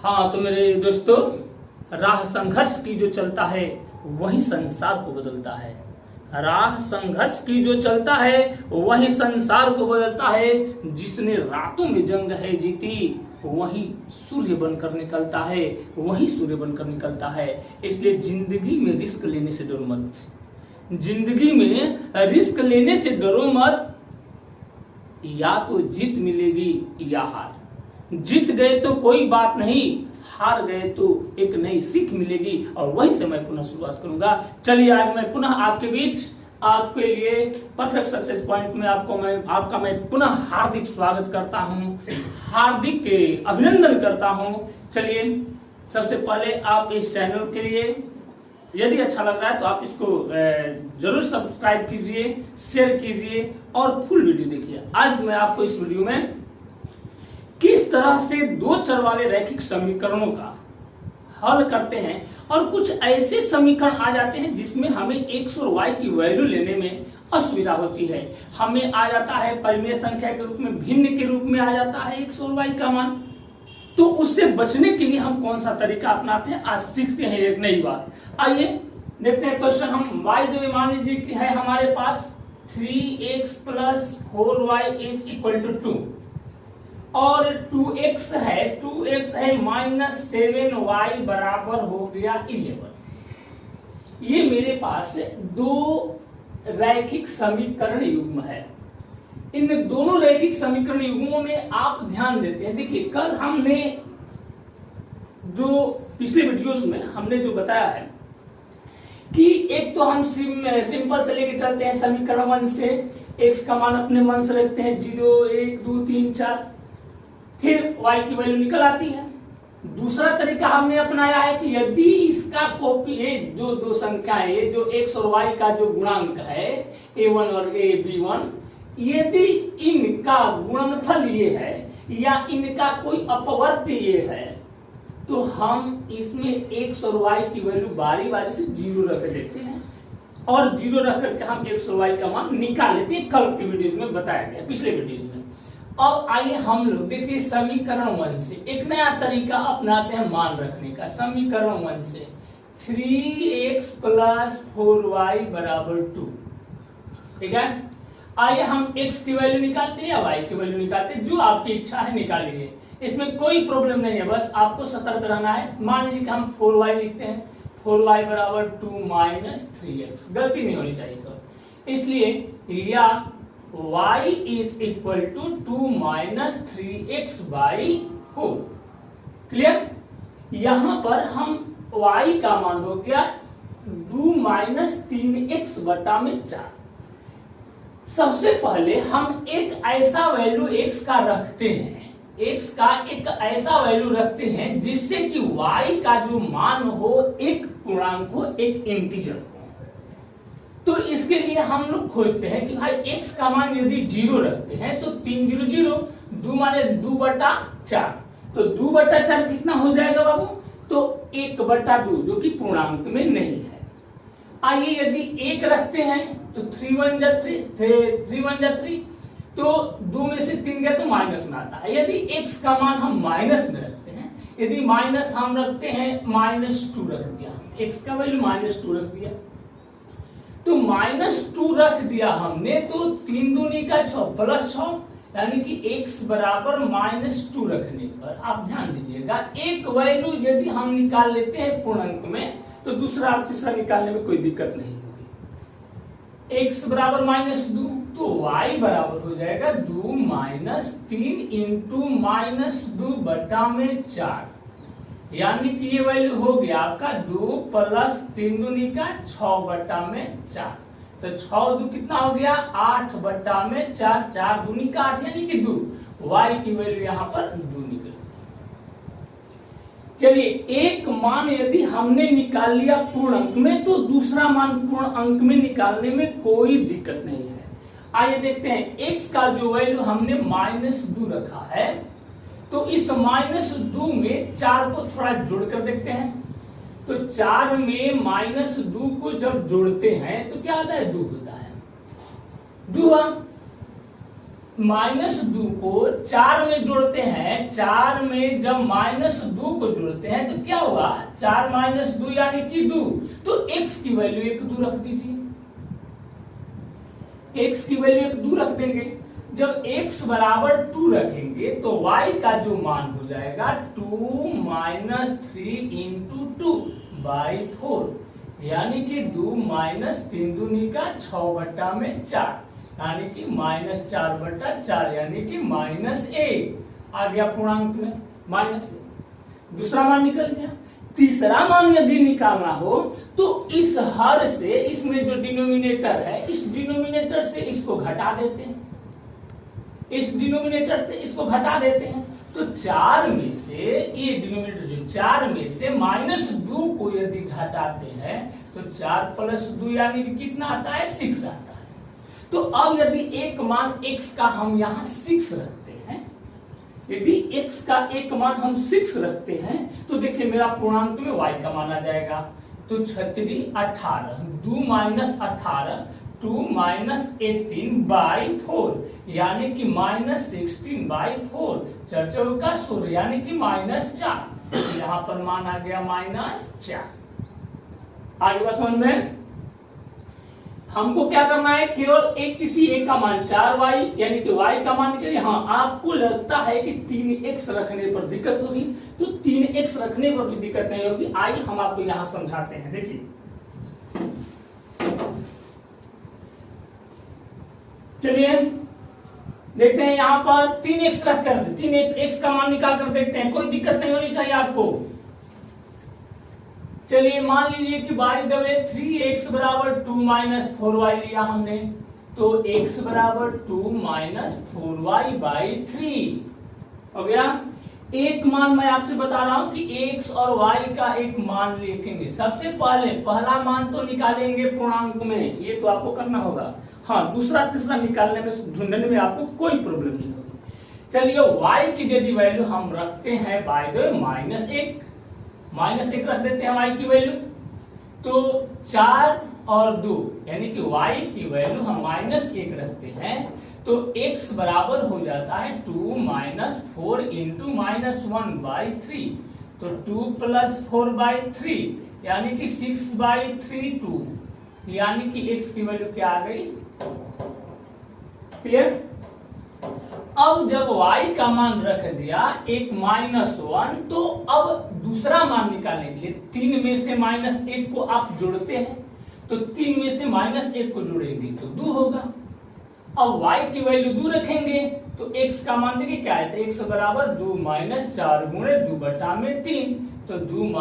हाँ तो मेरे दोस्तों, राह संघर्ष की जो चलता है वही संसार को बदलता है। राह संघर्ष की जो चलता है वही संसार को बदलता है। जिसने रातों में जंग है जीती वही सूर्य बनकर निकलता है, वही सूर्य बनकर निकलता है। इसलिए जिंदगी में रिस्क लेने से डरो मत। जिंदगी में रिस्क लेने से डरो मत। या तो जीत मिलेगी या हार। जीत गए तो कोई बात नहीं, हार गए तो एक नई सीख मिलेगी और वहीं से मैं पुनः शुरुआत करूंगा। चलिए आज मैं पुनः आपके बीच आपके लिए परफेक्ट सक्सेस पॉइंट में आपका मैं पुनः हार्दिक स्वागत करता हूं, हार्दिक अभिनंदन करता हूं। चलिए सबसे पहले आप इस चैनल के लिए यदि अच्छा लग रहा है तो आप इसको जरूर सब्सक्राइब कीजिए, शेयर कीजिए और फुल वीडियो देखिए। आज मैं आपको इस वीडियो में किस तरह से दो चर वाले रैखिक समीकरणों का हल करते हैं और कुछ ऐसे समीकरण आ जाते हैं जिसमें हमें x और y की वैल्यू लेने में असुविधा होती है। हमें आ जाता है परिमेय संख्या के रूप में, भिन्न के रूप में आ जाता है x और y का मान। तो उससे बचने के लिए हम कौन सा तरीका अपनाते हैं आज सीखते हैं एक नई बात। आइए देखते हैं क्वेश्चन। हम y जो मान लीजिए कि है हमारे पास 3x + 4y = 2 और 2x है -7y बराबर हो गया 11। ये मेरे पास दो रैखिक समीकरण युग्म है। इन दोनों रैखिक समीकरण युग्मों में आप ध्यान देते हैं। देखिए कल हमने जो पिछले वीडियोस में हमने जो बताया है कि एक तो हम सिंपल से लेके चलते हैं समीकरण 1 से, x का मान अपने मन से रखते हैं 0 1 2 3 4, फिर y की वैल्यू निकल आती है। दूसरा तरीका हमने अपनाया है कि यदि इसका कॉपी है, जो दो संख्याएं है, जो x और y का जो गुणांक है a1 और b1, यदि इनका गुणनफल ये है या इनका कोई अपवर्त्य ये है तो हम इसमें x और y की वैल्यू बारी बारी से 0 रख देते हैं और 0 रख करके हम x और y का मान निकाल लेते हैं। कल की वीडियोस में बताया गया, पिछले वीडियोस में। अब आइए हम लोग देखिए समीकरण 1 से एक नया तरीका अपनाते हैं मान रखने का। समीकरण 1 से 3x + 4y = 2, ठीक है। आइए हम x की वैल्यू निकालते हैं या y की वैल्यू निकालते हैं, जो आपकी इच्छा है निकालिए। इसमें कोई प्रॉब्लम नहीं है, बस आपको सतर्क रहना है। मान लीजिए कि हम 4y लिखते हैं, 4y = 2 - 3x, गलती नहीं होनी चाहिए। तो इसलिए या y = 2 - 3x/4। क्लियर। यहां पर हम y का मान हो गया 2 - 3x/4। सबसे पहले हम एक ऐसा वैल्यू x का रखते हैं, x का एक ऐसा वैल्यू रखते हैं जिससे कि y का जो मान हो एक पूर्णांक हो, एक इंटीजर हो। तो इसके लिए हम लोग खोजते हैं कि भाई x का मान यदि 0 रखते हैं तो 3 0 0, 2 माने 2/4, तो 2/4 कितना हो जाएगा बाबू? तो 1/2, जो कि पूर्णांक में नहीं है। आइए यदि 1 रखते हैं तो 3 1 जा 3, तो 2 में से 3 गया तो माइनस में आता है। यदि x का मान हम माइनस में रखते हैं, यदि माइनस हम रखते हैं -2 रख दिया, x का वैल्यू -2 रख दिया, तो -2 रख दिया हमने, तो 3 दूनी का 6 +6, यानी कि x बराबर -2 रखने पर आप ध्यान दीजिएगा एक वैल्यू यदि हम निकाल लेते हैं पूर्णांक में तो दूसरा और तीसरा निकालने में कोई दिक्कत नहीं होगी। x बराबर -2 तो y बराबर हो जाएगा 2 - 3 × -2/4, यानी कि ये वैल्यू हो गया आपका 2 + 3 दूनी का 6/4। तो 6 2 कितना हो गया 8/4, 4 दूनी का 8 यानी कि 2। y की वैल्यू यहाँ पर 2 निकल। चलिए एक मान यदि हमने निकाल लिया पूर्ण अंक में तो दूसरा मान पूर्ण अंक में निकालने में कोई दिक्कत नहीं है। आइए देखते हैं x का जो वैल्यू हमने -2 रखा है, तो इस -2 में 4 को थोड़ा जोड़ कर देखते हैं। तो 4 में -2 को जब जोड़ते हैं तो क्या आता है 2 होता है। 2 -2 को 4 में जोड़ते हैं, 4 में जब -2 को जोड़ते हैं तो क्या हुआ, 4 - 2 यानी कि 2, तो x की वैल्यू 1 2 रख दीजिए, x की वैल्यू 1 2 रख देंगे। जब x बराबर 2 रखेंगे तो y का जो मान हो जाएगा 2 - 3 × 2/4, यानी कि 2 - 3 दूनी का 6/4, यानी कि -4/4, यानी कि -1 आ गया पूर्णांक में, -1 दूसरा मान निकल गया। तीसरा मान यदि निकालना हो तो इस हर से, इसमें जो डिनोमिनेटर है, इस डिनोमिनेटर से इसको घटा देते हैं, इस डिनोमिनेटर से इसको घटा देते हैं, तो 4 में से ये डिनोमिनेटर जो 4 में से -2 को यदि घटाते हैं तो 4 + 2 यानी कि कितना आता है, 6 आता है। तो अब यदि एक मान x का हम यहाँ 6 रखते हैं, यदि x का एक मान हम 6 रखते हैं तो देखिए मेरा पूर्णांक में y का मान आ जाएगा, तो 6 × 18, 2 - 18, 2 - 18/4, यानी कि -16/4, 4 4 का 16, यानी कि -4, यहाँ पर मान आ गया -4। आगे बात समझ में, हमको क्या करना है, केवल एक किसी एक का मान 4y यानी कि y का मान निकले। हाँ, आपको लगता है कि 3x रखने पर दिक्कत होगी, तो 3x रखने पर भी दिक्कत नहीं होगी, आइए हम आपको यहां समझाते हैं। देखिए चलिए देखते हैं, यहां पर 3x रख कर 3x का मान निकाल कर देखते हैं, कोई दिक्कत नहीं होनी चाहिए आपको। चलिए मान लीजिए कि बाय द वे 3x बराबर 2 - 4y लिया हमने, तो x बराबर 2 - 4y/3 हो गया। एक मान मैं आपसे बता रहा हूं कि x और y का एक मान लिखेंगे, सबसे पहले पहला मान तो निकालेंगे पूर्णांक में, ये तो आपको करना होगा। हाँ, दूसरा तीसरा निकालने में, ढूंढने में आपको कोई प्रॉब्लम नहीं होगी। चलिए y की यदि वैल्यू हम रखते हैं बाय द -1 रख देते हैं y की वैल्यू, तो 4 और 2 यानी कि y की वैल्यू हम -1 रखते हैं, तो x बराबर हो जाता है 2 - 4 × -1/3, तो 2 + 4/3 यानी कि 6/3, 2, यानी कि x की वैल्यू क्या आ गई, क्लियर। अब जब y का मान रख दिया एक -1, तो अब दूसरा मान निकालने के लिए 3 में से -1 को आप जोड़ते हैं, तो 3 में से -1 को जोड़ेंगे तो 2 होगा। अब y की वैल्यू 2 रखेंगे तो x का मान देखिए क्या है, तो x बराबर 2 - 4 × 2/3, तो 2 -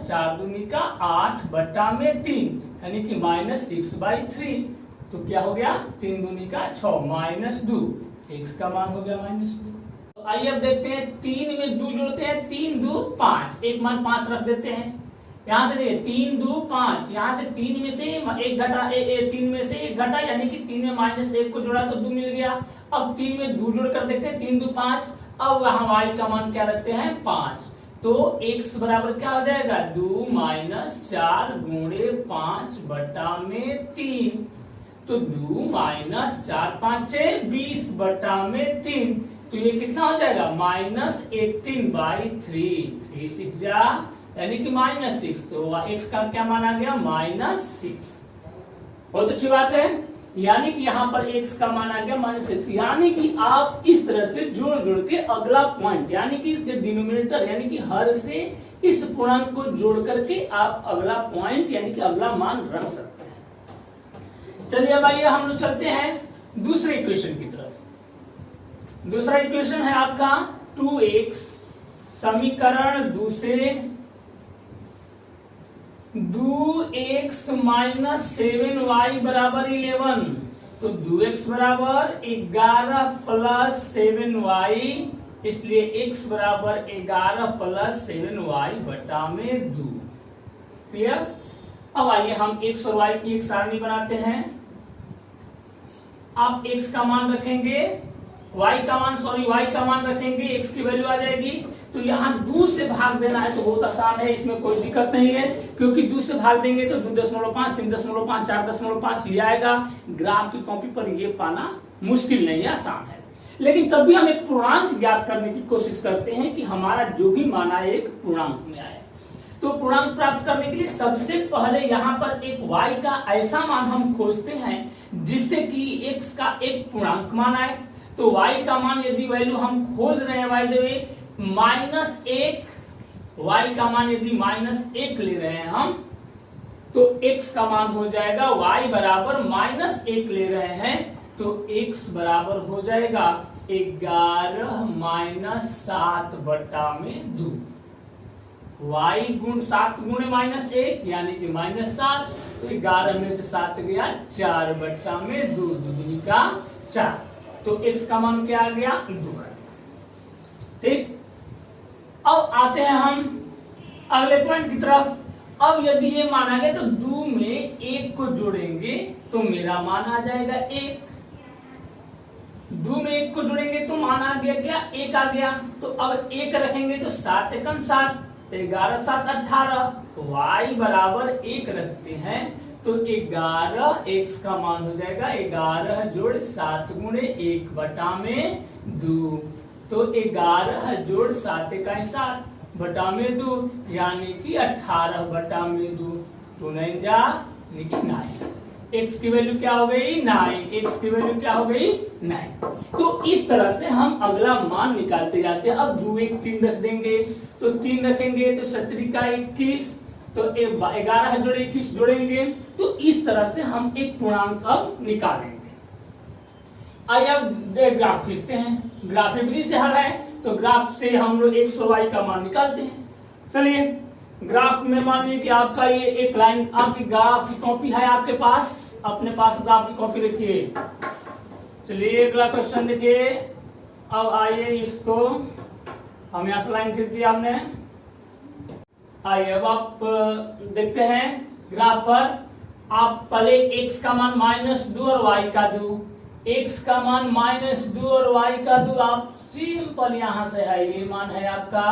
4 दूनी का 8/3, यानी कि -6/3, तो क्या हो गया, 3 दूनी का 6 - 2, x का मान हो गया -2। तो आइए अब देखते हैं, 3 में 2 जोड़ते हैं, 3 2 5, एक मान 5 रख देते हैं। यहां से देखिए 3 2 5, यहां से 3 में से एक घटा, 3 में से एक घटा, यानी कि 3 में -1 को जोड़ा तो 2 मिल गया। अब 3 में 2 जोड़ कर देखते हैं, 3 2 5, अब वहां y का मान क्या रखते हैं, 5, तो x बराबर क्या हो जाएगा, 2 - 4 × 5/3, तो 2 - 4 5 6 20/3, तो ये कितना हो जाएगा, -18/3, 3 6 जा, यानी कि -6, तो x का क्या मान आ गया, -6। बहुत अच्छी बात है, यानी कि यहाँ पर x का मान आ गया -6, यानी कि आप इस तरह से जोड़ जोड़ के अगला पॉइंट, यानी कि इसके डिनोमिनेटर यानी कि हर से इस पूर्णांक को जोड़ करके आप अगला पॉइंट यानी कि अगला मान रख सकते हैं। चलिए अब आइए हम लोग चलते हैं दूसरे इक्वेशन की तरफ। दूसरा इक्वेशन है आपका 2x, समीकरण दूसरे, 2x - 7y बराबर 11, तो 2x बराबर 11 + 7y, इसलिए x बराबर 11 + 7y/2, क्लियर। अब आइए हम x और y की एक सारणी बनाते हैं। आप x का मान रखेंगे, y का मान रखेंगे, x की वैल्यू आ जाएगी, तो यहाँ 2 से भाग देना है तो बहुत आसान है, इसमें कोई दिक्कत नहीं है, क्योंकि 2 से भाग देंगे तो 2.5 3.5 4.5 ये आएगा। ग्राफ की कॉपी पर ये पाना मुश्किल नहीं है, आसान है। लेकिन तब भी हम एक पूर्णांक ज्ञात करने की कोशिश करते हैं कि हमारा जो भी मान आए एक पूर्णांक में आए। तो पूर्णांक प्राप्त करने के लिए सबसे पहले यहाँ पर एक y का ऐसा मान हम खोजते हैं जिससे कि x का एक पूर्णांक मान आए। तो y का मान यदि वैल्यू हम खोज रहे हैं y देवे -1, y का मान यदि -1 ले रहे हैं हम, तो x का मान हो जाएगा y बराबर -1 ले रहे हैं तो x बराबर हो जाएगा 11 -7 बटा में 2। y गुण 7 गुणे -1 यानी कि -7, तो 11 में से 7 गया 4 बटा में 2, 2 दूनी का 4, तो x का मान क्या आ गया 2। ठीक, अब आते हैं हम अगले पॉइंट की तरफ। अब यदि ये माना गया तो 2 में 1 को जोड़ेंगे तो मेरा मान आ जाएगा 1। 2 में 1 को जोड़ेंगे तो मान आ गया क्या 1 आ गया। तो अब 1 रखेंगे तो 7 एकम 7, 11 7 18, y बराबर 1 रखते हैं तो 11 x का मान हो जाएगा 11 जोड़ 7 गुणे 1 बटा में 2, तो 11 जोड़ 7 का 7 बटा में 2 यानी कि 18 बटा में 2, 2 9 जा यानी कि 9। x की वैल्यू क्या हो गई 9, x की वैल्यू क्या हो गई 9। तो इस तरह से हम अगला मान निकालते जाते हैं। अब 2 1 3 रख देंगे तो 3 रखेंगे तो 17 का 21, तो 11 जोड़े 21 जोड़ेंगे तो इस तरह से हम एक पूर्णांक अब निकालेंगे। आइए अब ग्राफ खींचते हैं। ग्राफ विधि से हल है तो ग्राफ से हम लोग x और y का मान निकालते हैं। चलिए ग्राफ में मानिए कि आपका ये एक लाइन, आपकी ग्राफ की कॉपी है आपके पास, अपने पास ग्राफ की कॉपी रखिए। चलिए अगला क्वेश्चन देखिए। अब आइए इसको हम यहाँ से लाइन खींच दिया हमने। आइए अब आप देखते हैं ग्राफ पर। आप पहले x का मान -2 और y का 2, x का मान -2 और y का 2, आप सिंपल यहां से है ये मान है आपका।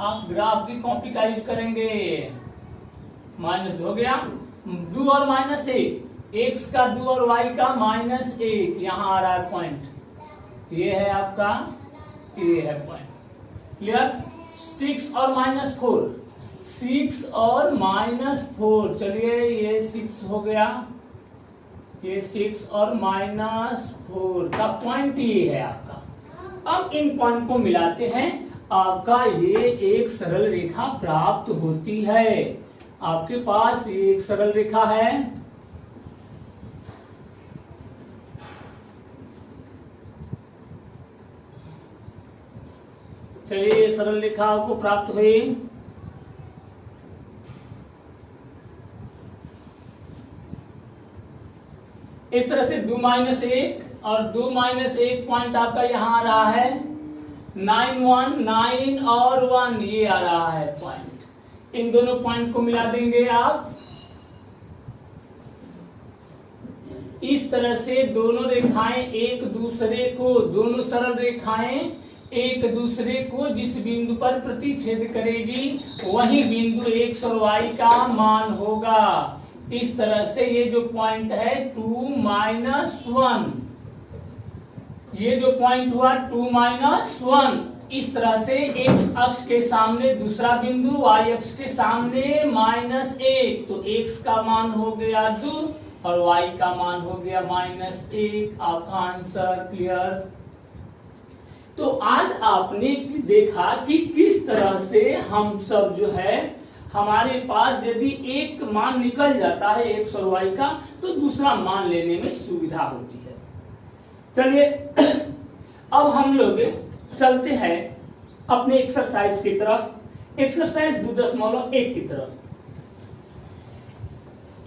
आप ग्राफ की कॉपी का यूज करेंगे। -2 हो गया, 2 और -1, x का 2 और y का -1, यहां आ रहा है पॉइंट, ये है आपका, ये है पॉइंट। क्लियर। 6 और -4, 6 और -4, चलिए ये 6 हो गया, ये 6 और -4 का पॉइंट ये है आपका। अब इन पॉइंट को मिलाते हैं, आपका ये एक सरल रेखा प्राप्त होती है। आपके पास ये एक सरल रेखा है, चलिए सरल रेखा आपको प्राप्त हुई। इस तरह से 2 -1 और 2 -1 पॉइंट आपका यहां आ रहा है। 9 1 9 और 1 ये आ रहा है पॉइंट। इन दोनों पॉइंट को मिला देंगे आप। इस तरह से दोनों रेखाएं एक दूसरे को, दोनों सरल रेखाएं एक दूसरे को जिस बिंदु पर प्रतिच्छेद करेगी वही बिंदु x और y का मान होगा। इस तरह से ये जो पॉइंट है 2 -1, ये जो पॉइंट हुआ 2 -1, इस तरह से x अक्ष के सामने दूसरा बिंदु, y अक्ष के सामने -1, तो x का मान हो गया 2 और y का मान हो गया -1। आपका आंसर क्लियर। तो आज आपने देखा कि किस तरह से हम सब जो है, हमारे पास यदि एक मान निकल जाता है x और y का तो दूसरा मान लेने में सुविधा होती है। चलिए अब हम लोग चलते हैं अपने एक्सरसाइज की तरफ, एक्सरसाइज 2.1 की तरफ।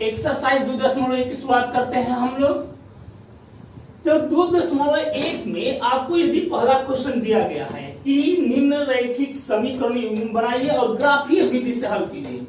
एक्सरसाइज 2.1 की शुरुआत करते हैं हम लोग। जब 2.1 में आपको यदि पहला क्वेश्चन दिया गया है कि निम्न रैखिक समीकरण बनाइए और ग्राफीय विधि से हल कीजिए,